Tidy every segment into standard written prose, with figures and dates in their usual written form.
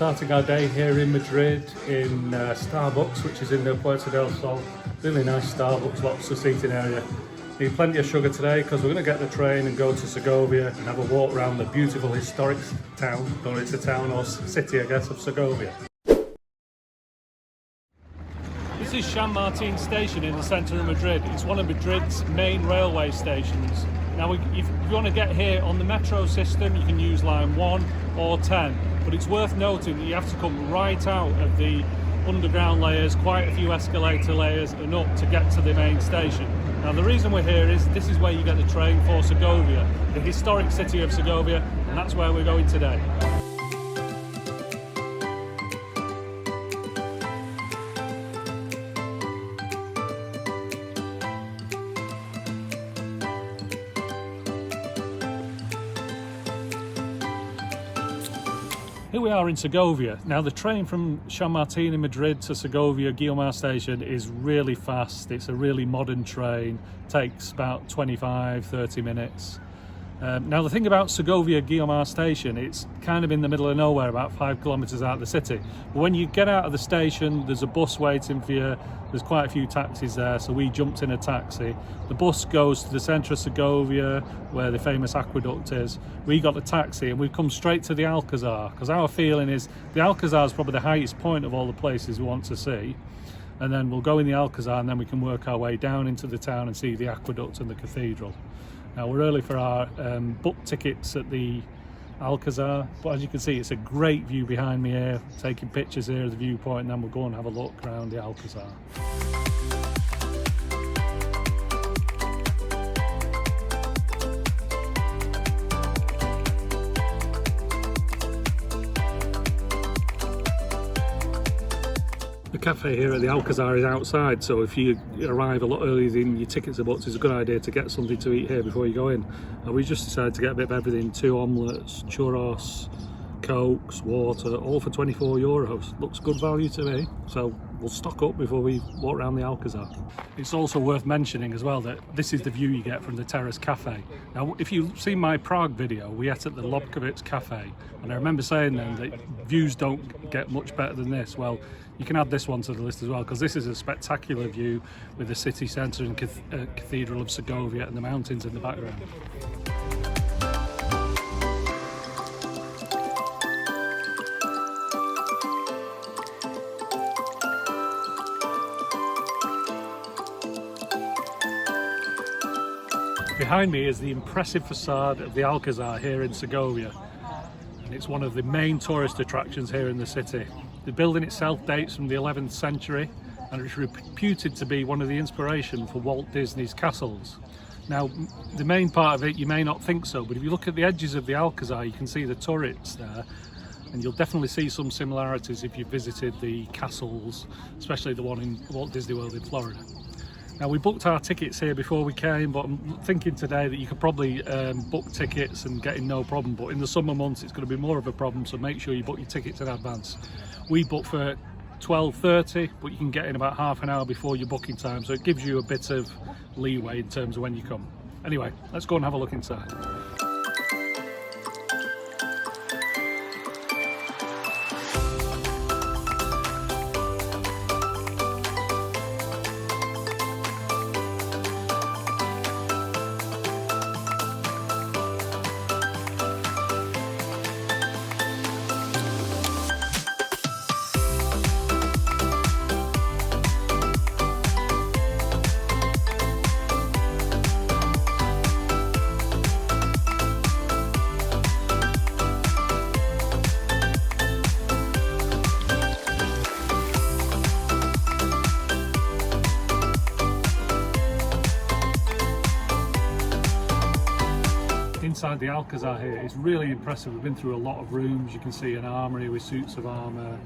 starting our day here in Madrid in Starbucks, which is in the Puerta del Sol. Really nice Starbucks, lots of seating area. Need plenty of sugar today because we're going to get the train and go to Segovia and have a walk around the beautiful historic town, or it's a town or city I guess, of Segovia. This is San Martin station in the centre of Madrid. It's one of Madrid's main railway stations. Now if you want to get here on the metro system, you can use line 1 or 10, but it's worth noting that you have to come right out of the underground layers, quite a few escalator layers and up to get to the main station. Now the reason we're here is this is where you get the train for Segovia, the historic city of Segovia, and that's where we're going today. Here we are in Segovia. Now the train from San Martin in Madrid to Segovia Guiomar station is really fast. It's a really modern train, takes about 25-30 minutes. Now the thing about Segovia Guiomar station, it's kind of in the middle of nowhere, about 5 kilometers out of the city. But when you get out of the station, there's a bus waiting for you. There's quite a few taxis there, so we jumped in a taxi. The bus goes to the centre of Segovia, where the famous aqueduct is. We got the taxi and we've come straight to the Alcazar, because our feeling is the Alcazar is probably the highest point of all the places we want to see. And then we'll go in the Alcazar and then we can work our way down into the town and see the aqueduct and the cathedral. Now we're early for our book tickets at the Alcazar, but as you can see it's a great view behind me here, taking pictures here of the viewpoint, and then we'll go and have a look around the Alcazar. The cafe here at the Alcazar is outside, so if you arrive a lot earlier than your tickets are booked, it's a good idea to get something to eat here before you go in. And we just decided to get a bit of everything: 2 omelettes, churros, cokes, water, all for 24 euros. Looks good value to me, so we'll stock up before we walk around the Alcazar. It's also worth mentioning as well that this is the view you get from the Terrace Cafe. Now if you've seen my Prague video, we ate at the Lobkowicz Cafe, and I remember saying then that views don't get much better than this. Well, you can add this one to the list as well, because this is a spectacular view with the city centre and Cathedral of Segovia and the mountains in the background. Behind me is the impressive facade of the Alcazar here in Segovia, and it's one of the main tourist attractions here in the city. The building itself dates from the 11th century and it's reputed to be one of the inspiration for Walt Disney's castles. Now the main part of it, you may not think so, but if you look at the edges of the Alcazar you can see the turrets there, and you'll definitely see some similarities if you visited the castles, especially the one in Walt Disney World in Florida. Now we booked our tickets here before we came, but I'm thinking today that you could probably book tickets and get in no problem, but in the summer months it's going to be more of a problem, so make sure you book your tickets in advance. We booked for 12:30, but you can get in about half an hour before your booking time, so it gives you a bit of leeway in terms of when you come. Anyway, let's go and have a look inside. Inside the Alcazar here is really impressive. We've been through a lot of rooms. You can see an armoury with suits of armour,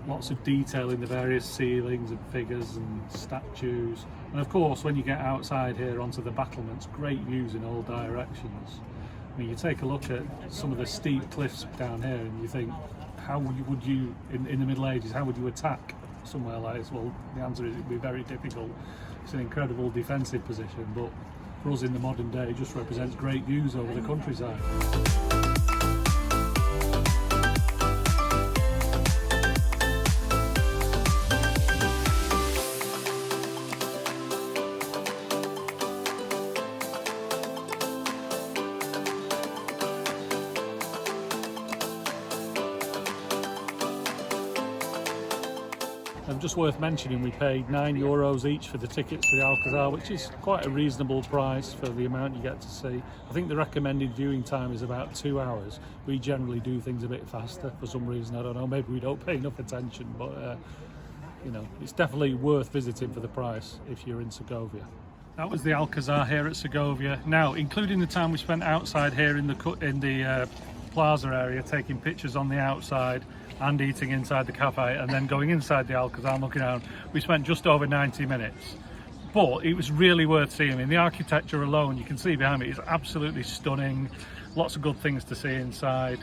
lots of detail in the various ceilings and figures and statues, and of course when you get outside here onto the battlements, great views in all directions. I mean, you take a look at some of the steep cliffs down here and you think, how would you in the Middle Ages, how would you attack somewhere like this? Well, the answer is it'd be very difficult. It's an incredible defensive position, but for us in the modern day, it just represents great views over the countryside. And just worth mentioning, we paid €9 each for the tickets to the Alcazar, which is quite a reasonable price for the amount you get to see. I think the recommended viewing time is about 2 hours. We generally do things a bit faster for some reason, I don't know, maybe we don't pay enough attention, but you know, it's definitely worth visiting for the price if you're in Segovia. That was the Alcazar here at Segovia. Now, including the time we spent outside here in the plaza area, taking pictures on the outside and eating inside the cafe, and then going inside the Alcazar and looking out, we spent just over 90 minutes. But it was really worth seeing. I mean, the architecture alone, you can see behind me, is absolutely stunning. Lots of good things to see inside.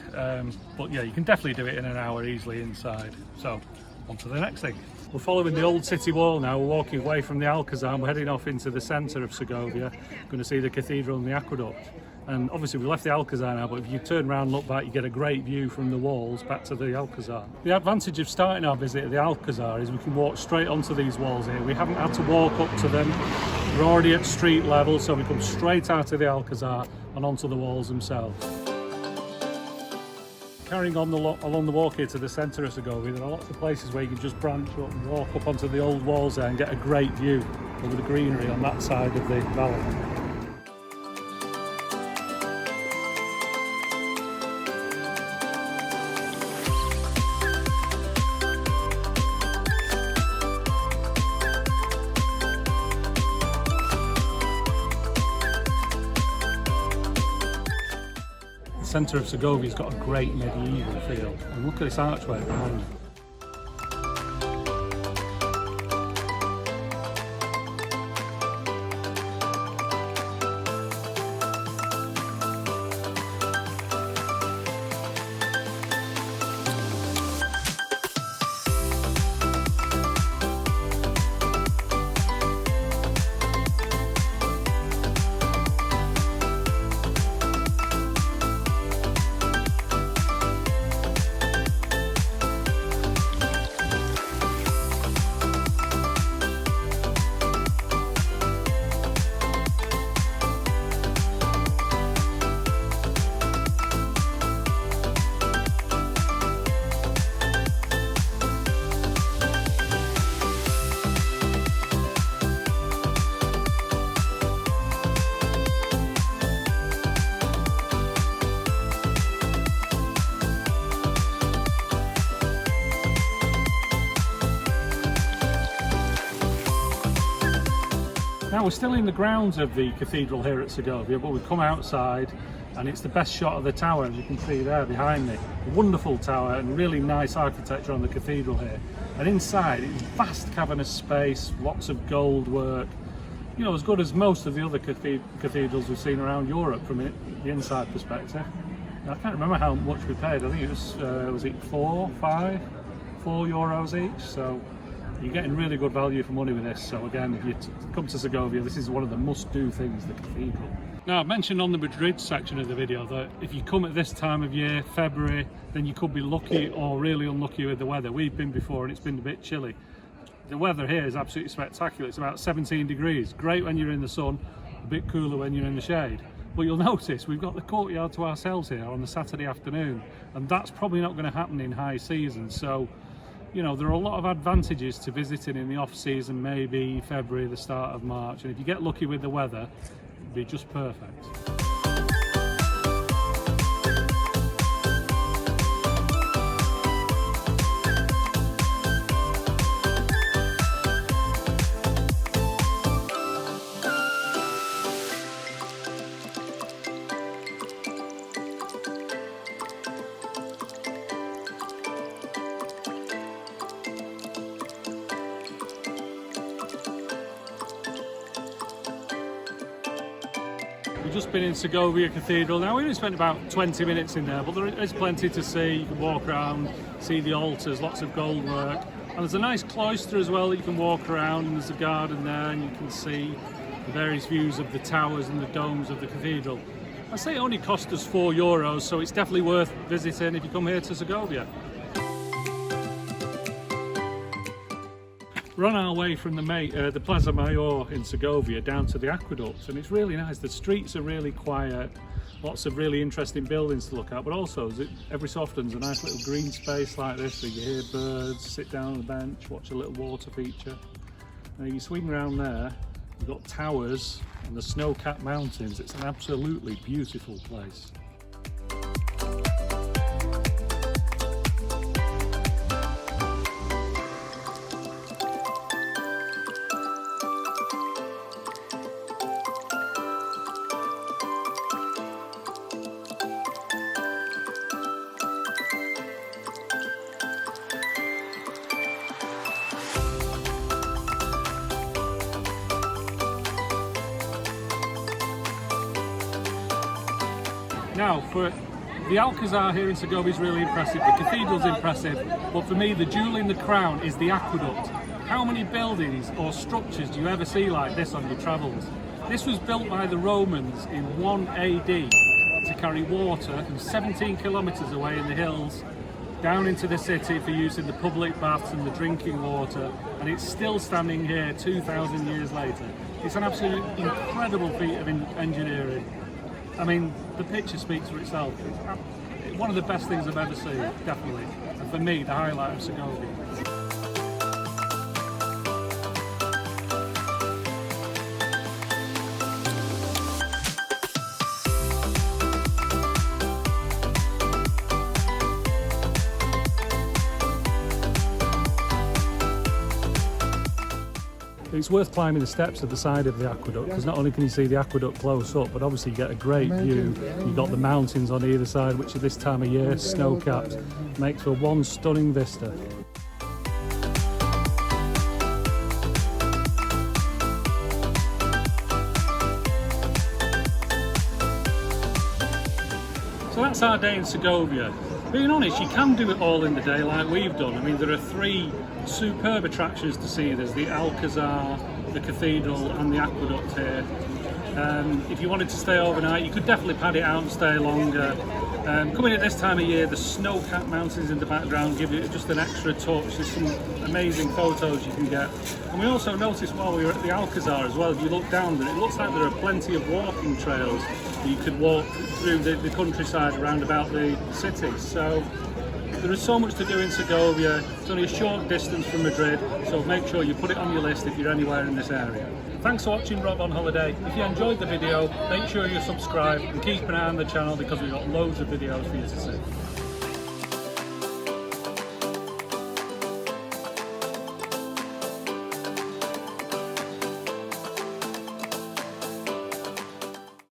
But yeah, you can definitely do it in an hour easily inside. So, on to the next thing. We're following the old city wall now. We're walking away from the Alcazar. We're heading off into the centre of Segovia. Going to see the Cathedral and the Aqueduct. And obviously we left the Alcazar now, but if you turn around and look back, you get a great view from the walls back to the Alcazar. The advantage of starting our visit at the Alcazar is we can walk straight onto these walls here. We haven't had to walk up to them. We're already at street level, so we come straight out of the Alcazar and onto the walls themselves. Carrying on along the walk here to the centre of Segovia, there are lots of places where you can just branch up and walk up onto the old walls there and get a great view over the greenery on that side of the valley. The centre of Segovia's got a great medieval feel, and look at this archway behind me. Now we're still in the grounds of the cathedral here at Segovia, but we've come outside and it's the best shot of the tower, as you can see there behind me. A wonderful tower and really nice architecture on the cathedral here. And inside it's vast cavernous space, lots of gold work. You know, as good as most of the other cathedrals we've seen around Europe from the inside perspective. Now, I can't remember how much we paid. I think it was it €4 euros each? So you're getting really good value for money with this. So again, if you come to Segovia, this is one of the must-do things, the cathedral. Now, I've mentioned on the Madrid section of the video that if you come at this time of year, February, then you could be lucky or really unlucky with the weather. We've been before and it's been a bit chilly. The weather here is absolutely spectacular. It's about 17 degrees. Great when you're in the sun, a bit cooler when you're in the shade. But you'll notice we've got the courtyard to ourselves here on the Saturday afternoon, and that's probably not going to happen in high season. So, you know, there are a lot of advantages to visiting in the off season, maybe February, the start of March. And if you get lucky with the weather, it'd be just perfect. We've just been in Segovia Cathedral. Now we only spent about 20 minutes in there, but there is plenty to see. You can walk around, see the altars, lots of gold work. And there's a nice cloister as well that you can walk around, and there's a garden there, and you can see the various views of the towers and the domes of the cathedral. I say it only cost us €4, so it's definitely worth visiting if you come here to Segovia. We're on our way from the Plaza Mayor in Segovia down to the aqueduct, and it's really nice. The streets are really quiet, lots of really interesting buildings to look at, but also every so often there's a nice little green space like this where you hear birds, sit down on the bench, watch a little water feature. And you swing around there, you've got towers and the snow-capped mountains. It's an absolutely beautiful place. Now, for the Alcazar here in Segovia is really impressive, the cathedral's impressive, but for me the jewel in the crown is the aqueduct. How many buildings or structures do you ever see like this on your travels? This was built by the Romans in 1 AD to carry water from 17 kilometres away in the hills down into the city for use in the public baths and the drinking water, and it's still standing here 2,000 years later. It's an absolutely incredible feat of engineering. I mean, the picture speaks for itself. It's one of the best things I've ever seen, definitely. And for me, the highlight of Segovia. It's worth climbing the steps at the side of the aqueduct because not only can you see the aqueduct close up, but obviously you get a great view. You've got the mountains on either side, which at this time of year, snow-capped, makes for one stunning vista. So that's our day in Segovia. Being honest, you can do it all in the day like we've done. I mean, there are 3 superb attractions to see. There's the Alcazar, the cathedral and the aqueduct here. If you wanted to stay overnight, you could definitely pad it out and stay longer. Coming at this time of year, the snow-capped mountains in the background give it just an extra touch. There's some amazing photos you can get. And we also noticed while we were at the Alcazar as well, if you look down there, it looks like there are plenty of walking trails that you could walk through the countryside around about the city. So there is so much to do in Segovia. It's only a short distance from Madrid, so make sure you put it on your list if you're anywhere in this area. Thanks for watching Rob on Holiday. If you enjoyed the video, make sure you subscribe and keep an eye on the channel because we've got loads of videos for you to see.